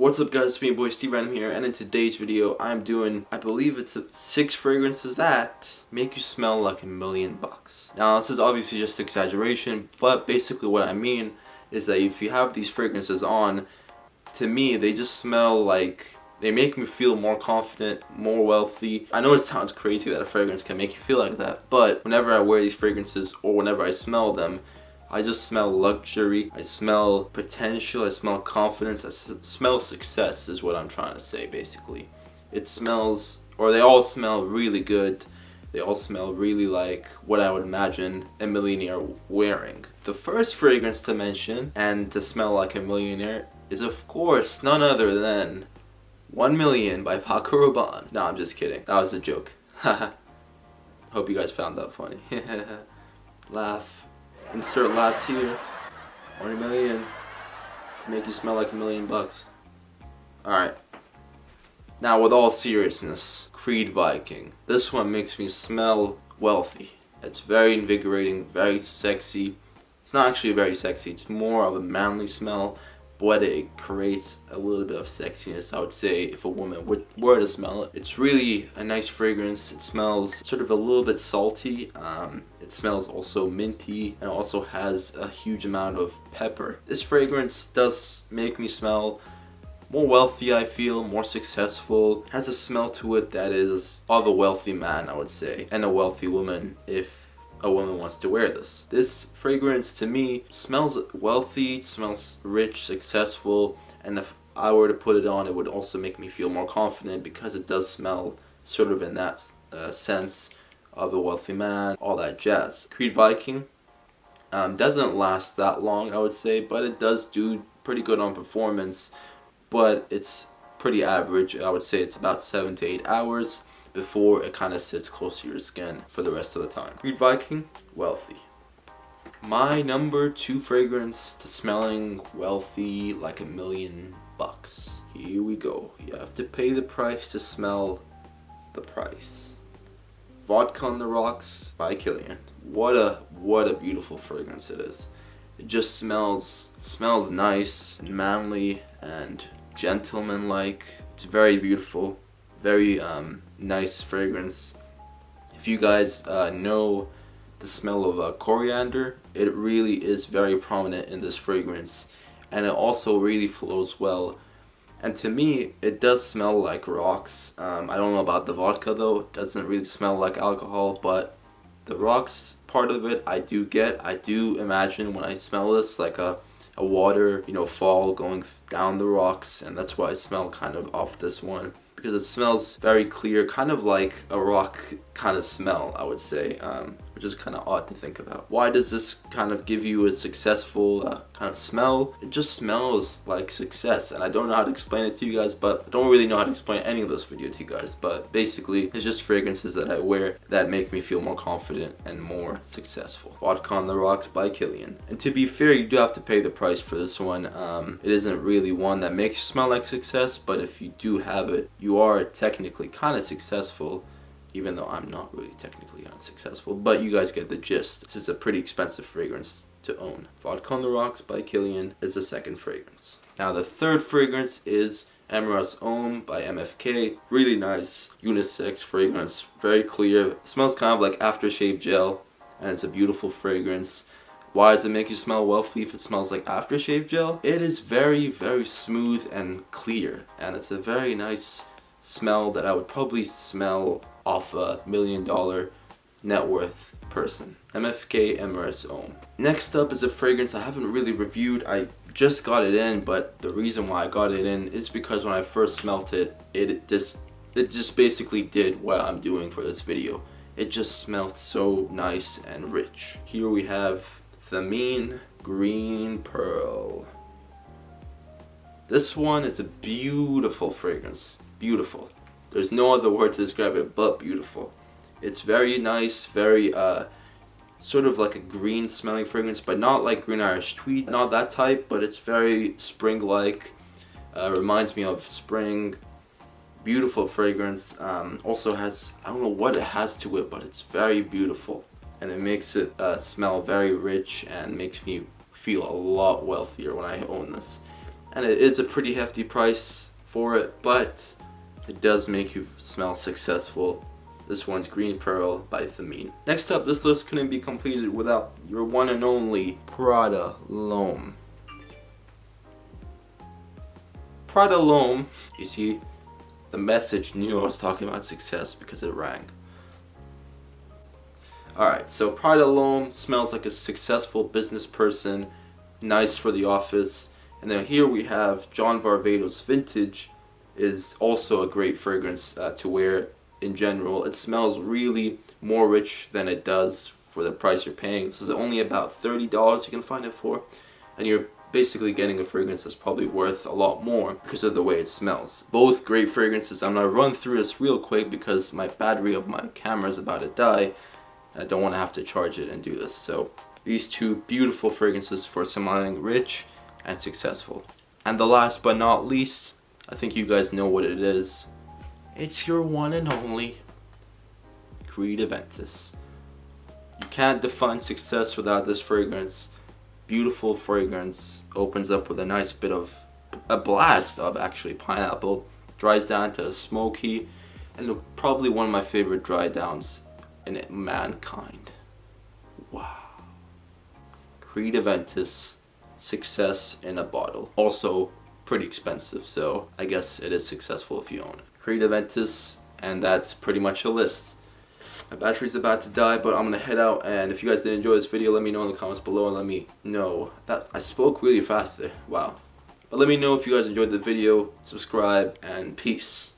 What's up guys, it's me, your boy SteveRandom here, and in today's video I'm doing, I believe it's 6 fragrances that make you smell like $1,000,000. Now this is obviously just exaggeration, but basically what I mean is that if you have these fragrances on, to me they just smell like, they make me feel more confident, more wealthy. I know it sounds crazy that a fragrance can make you feel like that, but whenever I wear these fragrances or whenever I smell them, I just smell luxury, I smell potential, I smell confidence, I smell success is what I'm trying to say basically. It smells, or they all smell really good. They all smell really like what I would imagine a millionaire wearing. The first fragrance to mention and to smell like a millionaire is of course none other than 1 Million by Paco Rabanne. No, I'm just kidding. That was a joke. Hope you guys found that funny. Laugh. Insert laughs here. 1 million to make you smell like $1,000,000. Alright. Now with all seriousness, Creed Viking. This one makes me smell wealthy. It's very invigorating, very sexy. It's not actually very sexy, it's more of a manly smell, but it creates a little bit of sexiness, I would say, if a woman were to smell it. It's really a nice fragrance. It smells sort of a little bit salty. It smells also minty, and also has a huge amount of pepper. This fragrance does make me smell more wealthy, I feel, more successful. Has a smell to it that is of a wealthy man, I would say, and a wealthy woman if a woman wants to wear this. This fragrance to me smells wealthy, smells rich, successful, and if I were to put it on, it would also make me feel more confident because it does smell sort of in that sense of a wealthy man, all that jazz. Creed Viking doesn't last that long, I would say, but it does do pretty good on performance, but it's pretty average. I would say it's about 7 to 8 hours before it kind of sits close to your skin for the rest of the time. Creed Viking, wealthy. My number 2 fragrance to smelling wealthy like $1,000,000. Here we go. You have to pay the price to smell the price. Vodka on the Rocks by Kilian. What a beautiful fragrance it is. It just smells nice and manly and gentleman-like. It's very beautiful. Very nice fragrance. If you guys know the smell of coriander, it really is very prominent in this fragrance, and it also really flows well. And to me, it does smell like rocks. I don't know about the vodka though. It doesn't really smell like alcohol, but the rocks part of it I do get. I do imagine when I smell this like a water, fall going down the rocks, and that's why I smell kind of off this one. Because it smells very clear, kind of like a rock kind of smell, I would say, which is kind of odd to think about. Why does this kind of give you a successful kind of smell? It just smells like success, and I don't know how to explain it to you guys, but I don't really know how to explain any of this video to you guys, but basically, it's just fragrances that I wear that make me feel more confident and more successful. Vodka on the Rocks by Kilian. And to be fair, you do have to pay the price for this one. It isn't really one that makes you smell like success, but if you do have it, you are technically kind of successful, even though I'm not really technically unsuccessful, but you guys get the gist. This is a pretty expensive fragrance to own. Vodka on the Rocks by Kilian is the second fragrance. Now the third fragrance is Amyris Homme by MFK. Really nice unisex fragrance, very clear. It smells kind of like aftershave gel, and it's a beautiful fragrance. Why does it make you smell wealthy if it smells like aftershave gel? It is very, very smooth and clear, and it's a very nice smell that I would probably smell off a $1,000,000 net worth person. MFK Amyris Homme. Next up is a fragrance I haven't really reviewed. I just got it in, but the reason why I got it in is because when I first smelt it, it just basically did what I'm doing for this video. It just smelled so nice and rich. Here we have Thameen Green Pearl. This one is a beautiful fragrance. Beautiful. There's no other word to describe it but beautiful. It's very nice, very sort of like a green smelling fragrance, but not like green Irish tweed, not that type, but it's very spring-like. Reminds me of spring. Beautiful fragrance. Also has, I don't know what it has to it, but it's very beautiful, and it makes it smell very rich and makes me feel a lot wealthier when I own this. and it is a pretty hefty price for it, but it does make you smell successful. This one's Green Pearl by Thameen. Next up, this list couldn't be completed without your one and only Prada L'Homme. Prada L'Homme, you see, the message knew I was talking about success because it rang. Alright, so Prada L'Homme smells like a successful business person, nice for the office. And then here we have John Varvatos Vintage, is also a great fragrance to wear in general. It smells really more rich than it does for the price you're paying. This is only about $30 you can find it for, and you're basically getting a fragrance that's probably worth a lot more because of the way it smells. Both great fragrances. I'm gonna run through this real quick because my battery of my camera is about to die. I don't want to have to charge it and do this. So these two beautiful fragrances for smelling rich and successful. And the last but not least, I think you guys know what it is. It's your one and only Creed Aventus. You can't define success without this fragrance. Beautiful fragrance, opens up with a nice bit of a blast of actually pineapple, dries down to a smoky, and probably one of my favorite dry downs in mankind. Wow. Creed Aventus, success in a bottle. Also pretty expensive, so I guess it is successful if you own it. Creed Aventus, and that's pretty much a list. My battery's about to die, but I'm gonna head out, and if you guys did enjoy this video, let me know in the comments below and let me know. I spoke really fast there, wow. But let me know if you guys enjoyed the video, subscribe, and peace.